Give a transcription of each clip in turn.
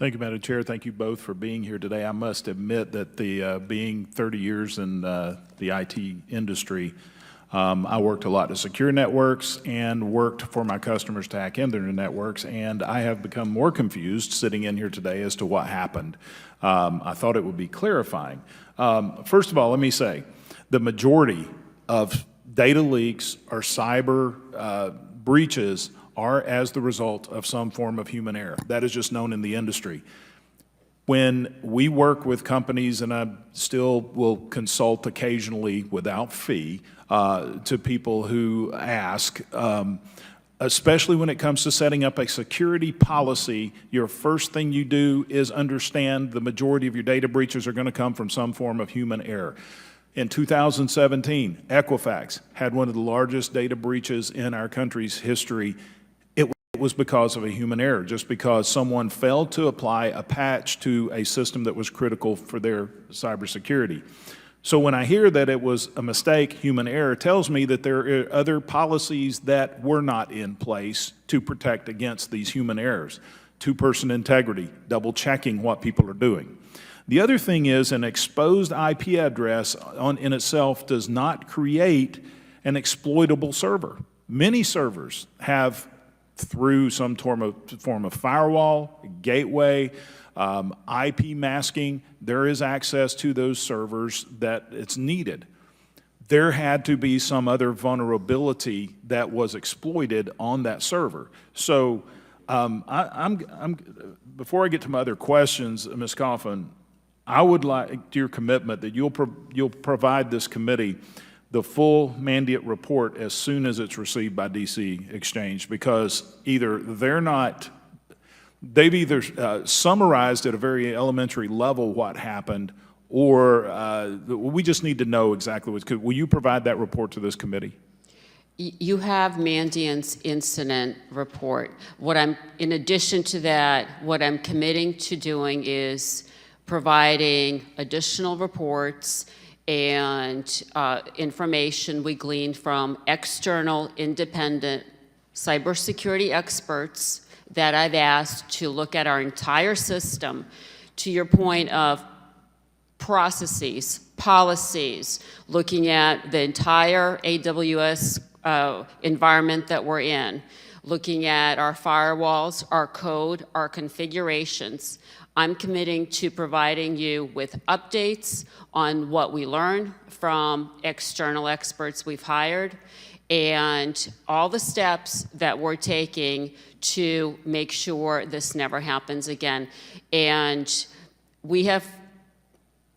Thank you, Madam Chair. Thank you both for being here today. I must admit that being 30 years in the IT industry, I worked a lot to secure networks and worked for my customers to hack into their networks, and I have become more confused sitting in here today as to what happened. I thought it would be clarifying. First of all, let me say, the majority of data leaks or cyber breaches are as the result of some form of human error. That is just known in the industry. When we work with companies, and I still will consult occasionally without fee to people who ask, especially when it comes to setting up a security policy, your first thing you do is understand the majority of your data breaches are going to come from some form of human error. In 2017, Equifax had one of the largest data breaches in our country's history. It was because of a human error, just because someone failed to apply a patch to a system that was critical for their cybersecurity. So when I hear that it was a mistake, human error, tells me that there are other policies that were not in place to protect against these human errors. Two-person integrity, double-checking what people are doing. The other thing is an exposed IP address in itself does not create an exploitable server. Many servers have, through some form of firewall, gateway, IP masking, there is access to those servers that it's needed. There had to be some other vulnerability that was exploited on that server. So before I get to my other questions, Ms. Coffin, I would like your commitment that you'll provide this committee the full mandate report as soon as it's received by DC Exchange, because they've either summarized at a very elementary level what happened, or we just need to know exactly what's good. Will you provide that report to this committee? You have Mandiant's incident report. In addition to that, what I'm committing to doing is providing additional reports and information we gleaned from external independent cybersecurity experts that I've asked to look at our entire system, to your point of processes, policies, looking at the entire AWS environment that we're in, looking at our firewalls, our code, our configurations. I'm committing to providing you with updates on what we learned from external experts we've hired and all the steps that we're taking to make sure this never happens again. And we have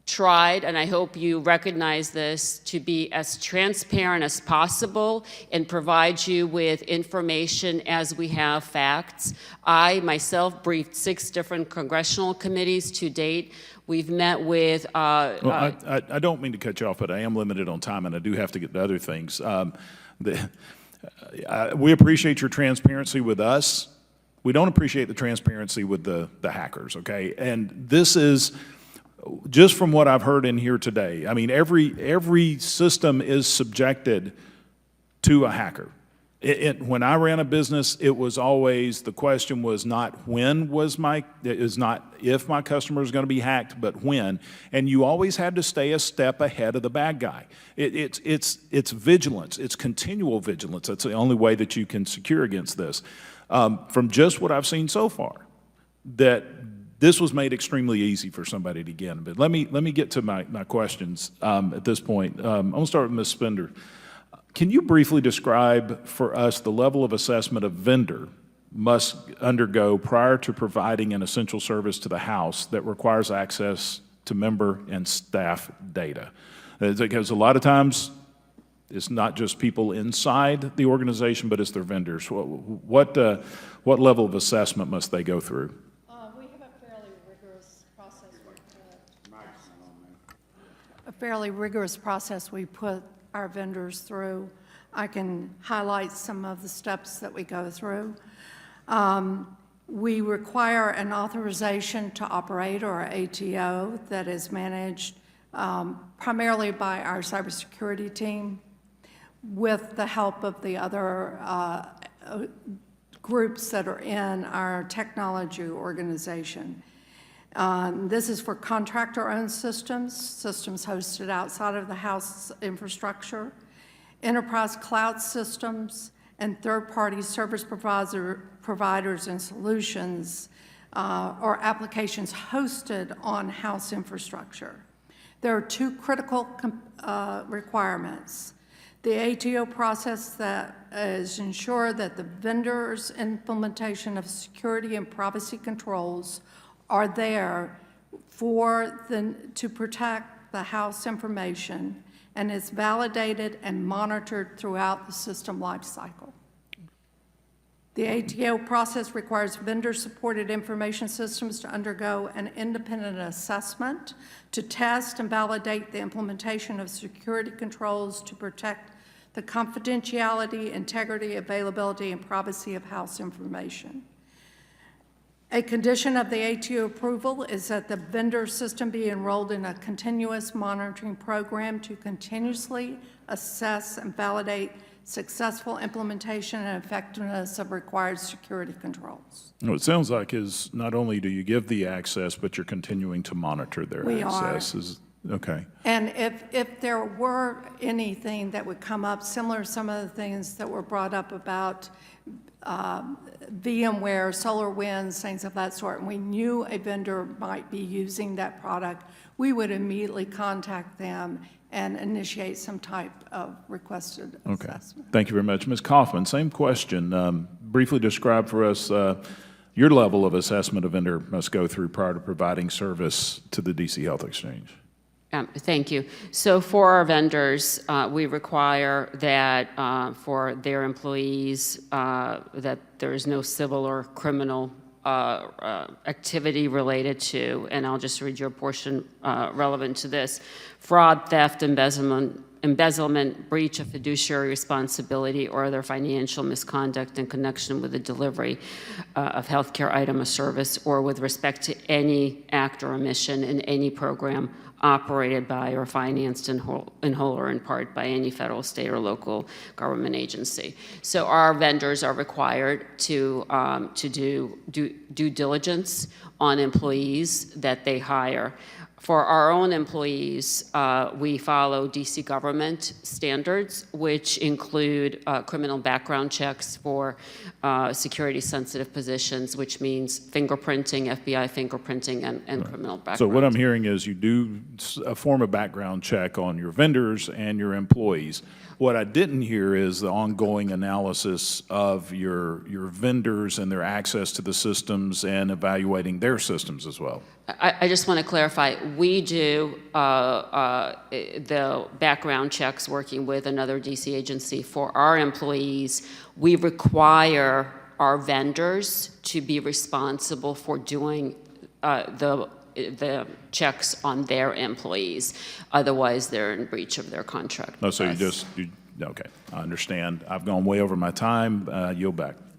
tried, and I hope you recognize this, to be as transparent as possible and provide you with information as we have facts. I myself briefed 6 different congressional committees to date. We've met with... Well, I don't mean to cut you off, but I am limited on time, and I do have to get to other things. We appreciate your transparency with us. We don't appreciate the transparency with the hackers, okay? And this is... just from what I've heard in here today, I mean, every system is subjected to a hacker. When I ran a business, it was always, the question was not if my customer is going to be hacked, but when. And you always had to stay a step ahead of the bad guy. It's vigilance. It's continual vigilance. That's the only way that you can secure against this. From just what I've seen so far, that this was made extremely easy for somebody to get in. But let me get to my questions at this point. I'm going to start with Ms. Spender. Can you briefly describe for us the level of assessment a vendor must undergo prior to providing an essential service to the House that requires access to member and staff data? Because a lot of times it's not just people inside the organization, but it's their vendors. What level of assessment must they go through? Fairly rigorous process we put our vendors through. I can highlight some of the steps that we go through. We require an authorization to operate, or ATO, that is managed primarily by our cybersecurity team with the help of the other groups that are in our technology organization. This is for contractor-owned systems, systems hosted outside of the house infrastructure, enterprise cloud systems, and third-party service providers and solutions or applications hosted on house infrastructure. There are two critical requirements. The ATO process that is ensure that the vendor's implementation of security and privacy controls are there to protect the house information and is validated and monitored throughout the system lifecycle. The ATO process requires vendor-supported information systems to undergo an independent assessment to test and validate the implementation of security controls to protect the confidentiality, integrity, availability, and privacy of house information. A condition of the ATO approval is that the vendor system be enrolled in a continuous monitoring program to continuously assess and validate successful implementation and effectiveness of required security controls. Well, it sounds like is not only do you give the access, but you're continuing to monitor their access. Okay. And if there were anything that would come up, similar to some of the things that were brought up about VMware, SolarWinds, things of that sort, and we knew a vendor might be using that product, we would immediately contact them and initiate some type of requested assessment. Thank you very much. Ms. Kaufman, same question. Briefly describe for us your level of assessment a vendor must go through prior to providing service to the DC Health Exchange. Thank you. So for our vendors, we require that for their employees that there is no civil or criminal activity related to, and I'll just read you a portion relevant to this: fraud, theft, embezzlement, breach of fiduciary responsibility, or other financial misconduct in connection with the delivery of healthcare item or service, or with respect to any act or omission in any program operated by or financed in whole or in part by any federal, state, or local government agency. So our vendors are required to do due diligence on employees that they hire. For our own employees, we follow DC government standards, which include criminal background checks for security-sensitive positions, which means fingerprinting, FBI fingerprinting, and criminal background. So what I'm hearing is you do a form of background check on your vendors and your employees. What I didn't hear is the ongoing analysis of your vendors and their access to the systems and evaluating their systems as well. I just want to clarify, we do the background checks working with another DC agency. For our employees, we require our vendors to be responsible for doing the checks on their employees. Otherwise, they're in breach of their contract. No, so okay, I understand. I've gone way over my time. Yield back.